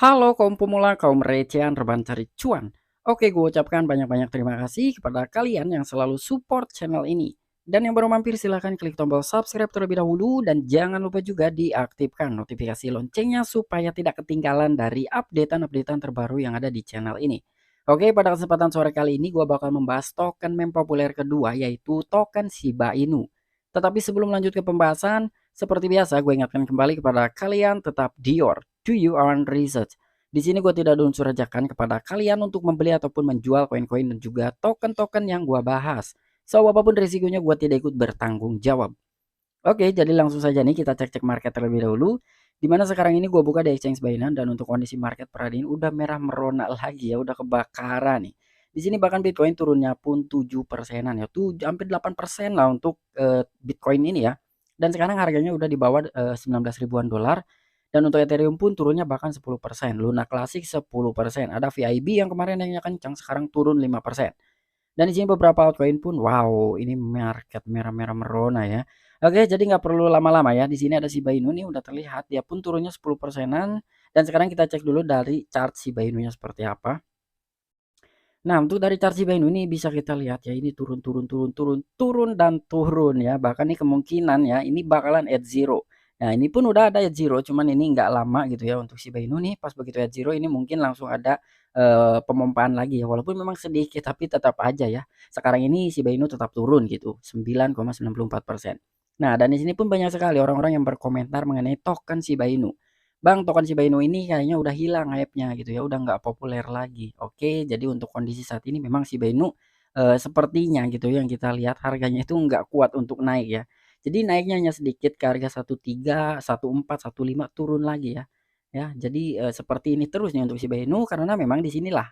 Halo kaum pemula, kaum recehan rebahan cari cuan. Oke, gue ucapkan banyak-banyak terima kasih kepada kalian yang selalu support channel ini. Dan yang baru mampir silahkan klik tombol subscribe terlebih dahulu dan jangan lupa juga diaktifkan notifikasi loncengnya supaya tidak ketinggalan dari updatean-updatean terbaru yang ada di channel ini. Oke, pada kesempatan sore kali ini gue bakal membahas token meme populer kedua yaitu token Shiba Inu. Tetapi sebelum lanjut ke pembahasan, seperti biasa gue ingatkan kembali kepada kalian tetap Dior do your own research. Di sini gue tidak ada unsur ajakan kepada kalian untuk membeli ataupun menjual koin-koin dan juga token-token yang gue bahas. So, apapun risikonya gue tidak ikut bertanggung jawab. Oke, jadi langsung saja nih kita cek-cek market terlebih dahulu. Dimana sekarang ini gue buka di exchange Binance dan untuk kondisi market per hari ini udah merah merona lagi ya, udah kebakaran nih. Di sini bahkan Bitcoin turunnya pun 7%-an ya, tuh hampir 8% lah untuk Bitcoin ini ya. Dan sekarang harganya udah di bawah 19 ribuan dolar. Dan untuk Ethereum pun turunnya bahkan 10%. Luna Classic 10%. Ada VIB yang kemarin yang kencang sekarang turun 5%. Dan di sini beberapa altcoin pun wow, ini market merah-merah merona ya. Oke, jadi nggak perlu lama-lama ya. Di sini ada Shiba Inu nih udah terlihat dia pun turunnya 10%-an dan sekarang kita cek dulu dari chart Shiba Inu-nya seperti apa. Nah, untuk dari chart Shiba Inu ini bisa kita lihat ya, ini turun turun turun turun turun dan turun ya. Bahkan nih kemungkinan ya ini bakalan at zero. Nah, ini pun udah ada at zero, cuman ini nggak lama gitu ya untuk Shiba Inu nih. Pas begitu at zero ini mungkin langsung ada pemompaan lagi ya. Walaupun memang sedikit tapi tetap aja ya. Sekarang ini Shiba Inu tetap turun gitu, 9,94%. Nah, dan di sini pun banyak sekali orang-orang yang berkomentar mengenai token Shiba Inu. Bang, token Shiba Inu ini kayaknya udah hilang hype-nya gitu ya, udah nggak populer lagi. Oke, jadi untuk kondisi saat ini memang Shiba Inu sepertinya gitu ya, yang kita lihat harganya itu nggak kuat untuk naik ya. Jadi naiknya hanya sedikit ke harga 13, 14, 15 turun lagi ya. Ya, jadi seperti ini terus nih untuk Shiba Inu karena memang di sinilah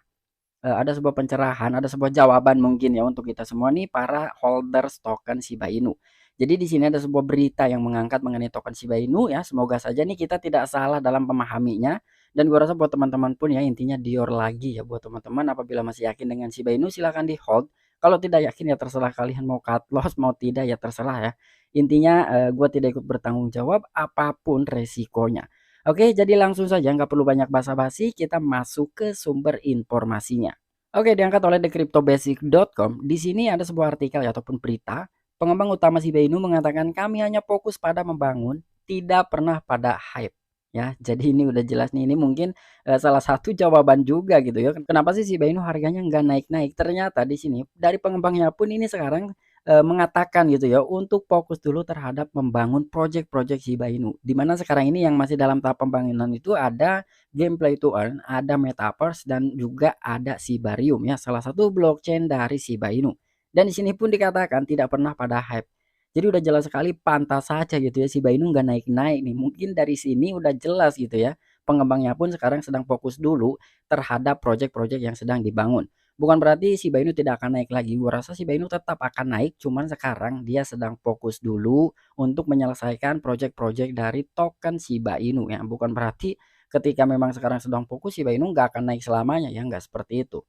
ada sebuah pencerahan, ada sebuah jawaban mungkin ya untuk kita semua nih para holders token Shiba Inu. Jadi di sini ada sebuah berita yang mengangkat mengenai token Shiba Inu ya. Semoga saja nih kita tidak salah dalam memahaminya. Dan gua rasa buat teman-teman pun ya intinya Dior lagi ya buat teman-teman apabila masih yakin dengan Shiba Inu silahkan di hold. Kalau tidak yakin ya terserah kalian mau cut loss mau tidak ya terserah ya. Intinya gua tidak ikut bertanggung jawab apapun resikonya. Oke, jadi langsung saja nggak perlu banyak basa-basi, kita masuk ke sumber informasinya. Oke, diangkat oleh thecryptobasic.com. Di sini ada sebuah artikel ya, ataupun berita. Pengembang utama Shiba Inu mengatakan kami hanya fokus pada membangun, tidak pernah pada hype. Ya, jadi ini udah jelas nih. Ini mungkin salah satu jawaban juga gitu ya. Kenapa sih Shiba Inu harganya nggak naik-naik? Ternyata di sini dari pengembangnya pun ini sekarang mengatakan gitu ya untuk fokus dulu terhadap membangun project-project Shiba Inu. Di mana sekarang ini yang masih dalam tahap pembangunan itu ada Gameplay to Earn, ada Metaverse dan juga ada Shibarium ya, salah satu blockchain dari Shiba Inu. Dan di sini pun dikatakan tidak pernah pada hype. Jadi udah jelas sekali pantas saja gitu ya Shiba Inu nggak naik-naik nih. Mungkin dari sini udah jelas gitu ya. Pengembangnya pun sekarang sedang fokus dulu terhadap project-project yang sedang dibangun. Bukan berarti Shiba Inu tidak akan naik lagi. Gua rasa Shiba Inu tetap akan naik, cuman sekarang dia sedang fokus dulu untuk menyelesaikan project-project dari token Shiba Inu ya. Bukan berarti ketika memang sekarang sedang fokus Shiba Inu nggak akan naik selamanya ya, nggak seperti itu.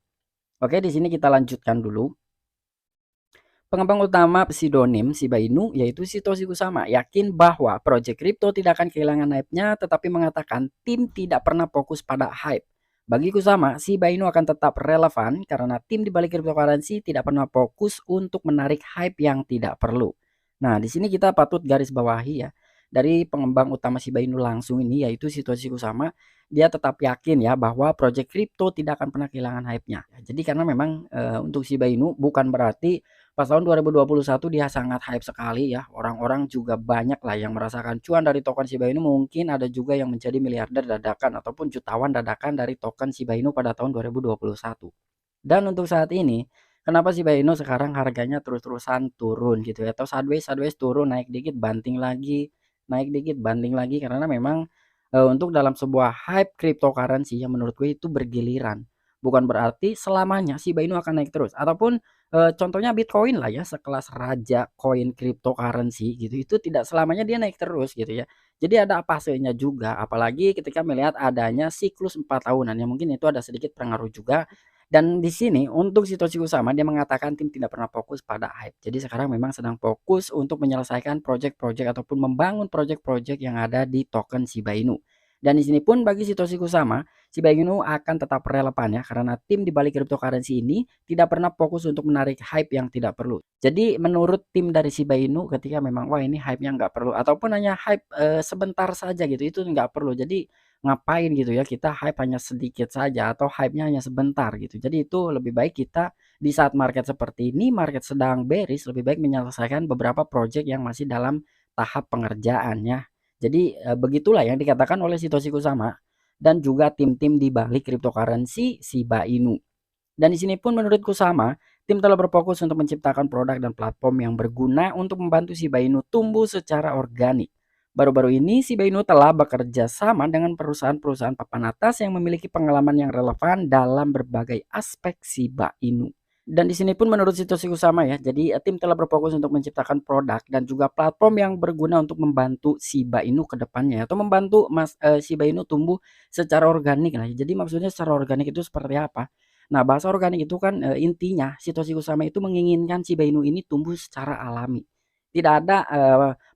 Oke, di sini kita lanjutkan dulu. Pengembang utama pseudonym Shiba Inu yaitu Satoshi Kusama yakin bahwa proyek kripto tidak akan kehilangan hype-nya tetapi mengatakan tim tidak pernah fokus pada hype. Bagi Kusama, Shiba Inu akan tetap relevan karena tim di balik cryptocurrency tidak pernah fokus untuk menarik hype yang tidak perlu. Nah, di sini kita patut garis bawahi ya. Dari pengembang utama Shiba Inu langsung ini yaitu Satoshi Kusama, dia tetap yakin ya bahwa proyek kripto tidak akan pernah kehilangan hype-nya. Jadi karena memang untuk Shiba Inu bukan berarti pas tahun 2021 dia sangat hype sekali ya. Orang-orang juga banyak lah yang merasakan cuan dari token Shiba Inu. Mungkin ada juga yang menjadi miliarder dadakan ataupun jutawan dadakan dari token Shiba Inu pada tahun 2021. Dan untuk saat ini, kenapa Shiba Inu sekarang harganya terus-terusan turun gitu ya? Atau sideways sideways turun, naik dikit banting lagi, naik dikit banting lagi karena memang untuk dalam sebuah hype cryptocurrency yang menurut gue itu bergiliran. Bukan berarti selamanya Shiba Inu akan naik terus ataupun contohnya Bitcoin lah ya, sekelas raja koin cryptocurrency gitu, itu tidak selamanya dia naik terus gitu ya. Jadi ada fasenya juga, apalagi ketika melihat adanya siklus 4 tahunan yang mungkin itu ada sedikit pengaruh juga. Dan di sini untuk Satoshi Kusama dia mengatakan tim tidak pernah fokus pada hype. Jadi sekarang memang sedang fokus untuk menyelesaikan project-project ataupun membangun project-project yang ada di token Shiba Inu. Dan di sini pun bagi Satoshi Kusama, Shiba Inu akan tetap relevan ya karena tim di balik cryptocurrency ini tidak pernah fokus untuk menarik hype yang tidak perlu. Jadi menurut tim dari Shiba Inu ketika memang wah ini hype-nya nggak perlu ataupun hanya hype sebentar saja gitu itu nggak perlu. Jadi ngapain gitu ya kita hype hanya sedikit saja atau hype-nya hanya sebentar gitu. Jadi itu lebih baik kita di saat market seperti ini, market sedang bearish, lebih baik menyelesaikan beberapa project yang masih dalam tahap pengerjaan ya. Jadi begitulah yang dikatakan oleh Satoshi Kusama dan juga tim-tim di balik cryptocurrency Shiba Inu. Dan di sini pun menurut Kusama, tim telah berfokus untuk menciptakan produk dan platform yang berguna untuk membantu Shiba Inu tumbuh secara organik. Baru-baru ini Shiba Inu telah bekerja sama dengan perusahaan-perusahaan papan atas yang memiliki pengalaman yang relevan dalam berbagai aspek Shiba Inu. Dan di sini pun menurut Satoshi Kusama ya, jadi tim telah berfokus untuk menciptakan produk dan juga platform yang berguna untuk membantu Shiba Inu ke depannya atau membantu Shiba Inu tumbuh secara organik lah. Jadi maksudnya secara organik itu seperti apa? Nah, bahasa organik itu kan intinya Satoshi Kusama itu menginginkan Shiba Inu ini tumbuh secara alami. Tidak ada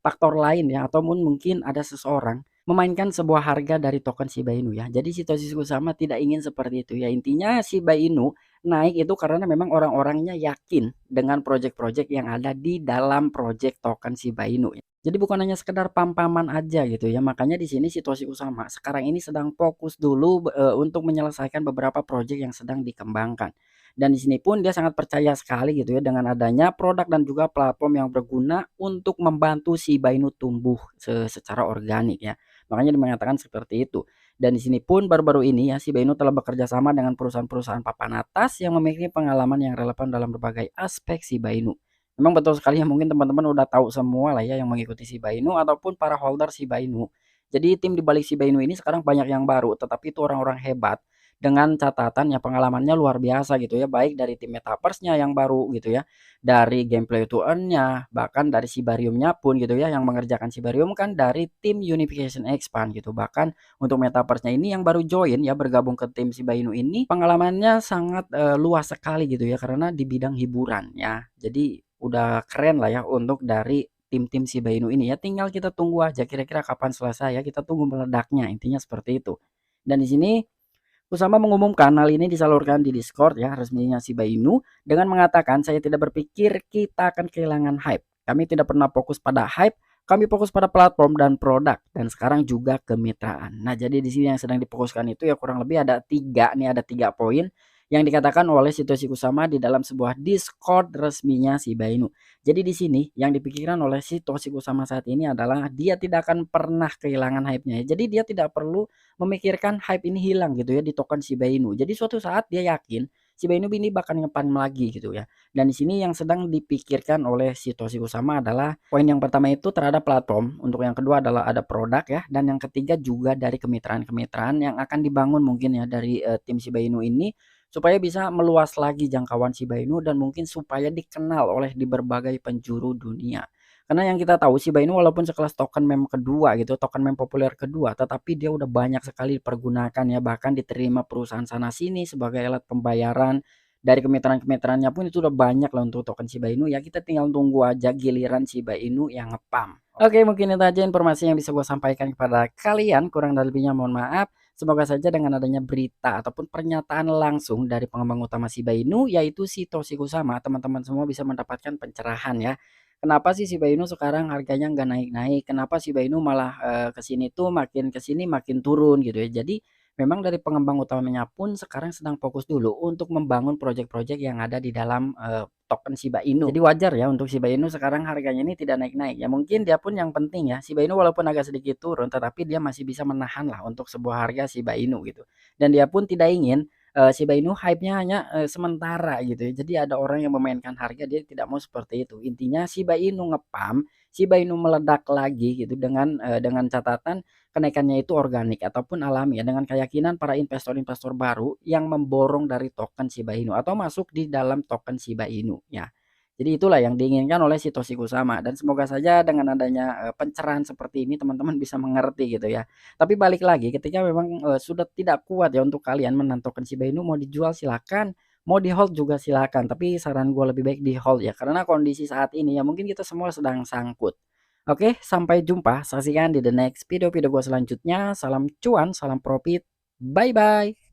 faktor lain ya ataupun mungkin ada seseorang memainkan sebuah harga dari token Shiba Inu ya. Jadi Satoshi Kusama tidak ingin seperti itu ya. Intinya Shiba Inu naik itu karena memang orang-orangnya yakin dengan project-project yang ada di dalam project token Shiba Inu ya. Jadi bukan hanya sekedar pam-paman aja gitu ya. Makanya di sini Satoshi Kusama sekarang ini sedang fokus dulu untuk menyelesaikan beberapa project yang sedang dikembangkan. Dan di sini pun dia sangat percaya sekali gitu ya dengan adanya produk dan juga platform yang berguna untuk membantu Shiba Inu tumbuh secara organik ya. Makanya dia mengatakan seperti itu. Dan di sini pun baru-baru ini ya Shiba Inu telah bekerja sama dengan perusahaan-perusahaan papan atas yang memiliki pengalaman yang relevan dalam berbagai aspek Shiba Inu. Memang betul sekali ya mungkin teman-teman udah tahu semua lah ya yang mengikuti Shiba Inu ataupun para holder Shiba Inu. Jadi tim di balik Shiba Inu ini sekarang banyak yang baru tetapi itu orang-orang hebat dengan catatan ya pengalamannya luar biasa gitu ya baik dari tim Metaverse-nya yang baru gitu ya, dari gameplay to earn-nya, bahkan dari Shibarium-nya pun gitu ya yang mengerjakan Shibarium kan dari tim Unification Expand gitu. Bahkan untuk Metaverse-nya ini yang baru join ya bergabung ke tim Shiba Inu ini pengalamannya sangat luas sekali gitu ya karena di bidang hiburan ya. Jadi udah keren lah ya untuk dari tim-tim Shiba Inu ini ya tinggal kita tunggu aja kira-kira kapan selesai ya kita tunggu meledaknya intinya seperti itu. Dan di sini Kusama mengumumkan hal ini disalurkan di Discord ya resminya Shiba Inu dengan mengatakan saya tidak berpikir kita akan kehilangan hype. Kami tidak pernah fokus pada hype, kami fokus pada platform dan produk dan sekarang juga kemitraan. Nah, jadi di sini yang sedang difokuskan itu ya kurang lebih ada ada tiga poin yang dikatakan oleh Satoshi Kusama di dalam sebuah Discord resminya Shiba Inu. Jadi di sini yang dipikirkan oleh Satoshi Kusama saat ini adalah dia tidak akan pernah kehilangan hype-nya ya. Jadi dia tidak perlu memikirkan hype ini hilang gitu ya di token Shiba Inu. Jadi suatu saat dia yakin Shiba Inu ini bakal ngepan lagi gitu ya. Dan di sini yang sedang dipikirkan oleh Satoshi Kusama adalah poin yang pertama itu terhadap platform, untuk yang kedua adalah ada produk ya, dan yang ketiga juga dari kemitraan-kemitraan yang akan dibangun mungkin ya dari tim Shiba Inu ini supaya bisa meluas lagi jangkauan Shiba Inu dan mungkin supaya dikenal oleh di berbagai penjuru dunia. Karena yang kita tahu Shiba Inu walaupun sekelas token meme kedua gitu, token meme populer kedua, tetapi dia udah banyak sekali dipergunakan ya, bahkan diterima perusahaan sana sini sebagai alat pembayaran. Dari kemitraan-kemitraannya pun itu udah banyak lah untuk token Shiba Inu ya, kita tinggal tunggu aja giliran Shiba Inu yang ngepam. Oke, mungkin itu aja informasi yang bisa gue sampaikan kepada kalian. Kurang dan lebihnya mohon maaf. Semoga saja dengan adanya berita ataupun pernyataan langsung dari pengembang utama Shiba Inu yaitu Satoshi Kusama, teman-teman semua bisa mendapatkan pencerahan ya. Kenapa sih Shiba Inu sekarang harganya nggak naik-naik? Kenapa Shiba Inu malah ke sini tuh makin ke sini makin turun gitu ya. Jadi memang dari pengembang utamanya pun sekarang sedang fokus dulu untuk membangun project-project yang ada di dalam token Shiba Inu. Jadi wajar ya untuk Shiba Inu sekarang harganya ini tidak naik-naik. Ya mungkin dia pun yang penting ya Shiba Inu walaupun agak sedikit turun tetapi dia masih bisa menahan lah untuk sebuah harga Shiba Inu gitu. Dan dia pun tidak ingin Shiba Inu hype-nya hanya sementara gitu ya. Jadi ada orang yang memainkan harga dia tidak mau seperti itu. Intinya Shiba Inu ngepam, Shiba Inu meledak lagi gitu dengan catatan kenaikannya itu organik ataupun alami ya dengan keyakinan para investor-investor baru yang memborong dari token Shiba Inu atau masuk di dalam token Shiba Inu ya. Jadi itulah yang diinginkan oleh Satoshi Kusama dan semoga saja dengan adanya pencerahan seperti ini teman-teman bisa mengerti gitu ya. Tapi balik lagi ketika memang sudah tidak kuat ya untuk kalian menanam token Shiba Inu mau dijual silakan, mau di hold juga silakan. Tapi saran gue lebih baik di hold ya karena kondisi saat ini ya mungkin kita semua sedang sangkut. Oke, sampai jumpa. Saksikan di the next video-video gue selanjutnya. Salam cuan, salam profit. Bye-bye.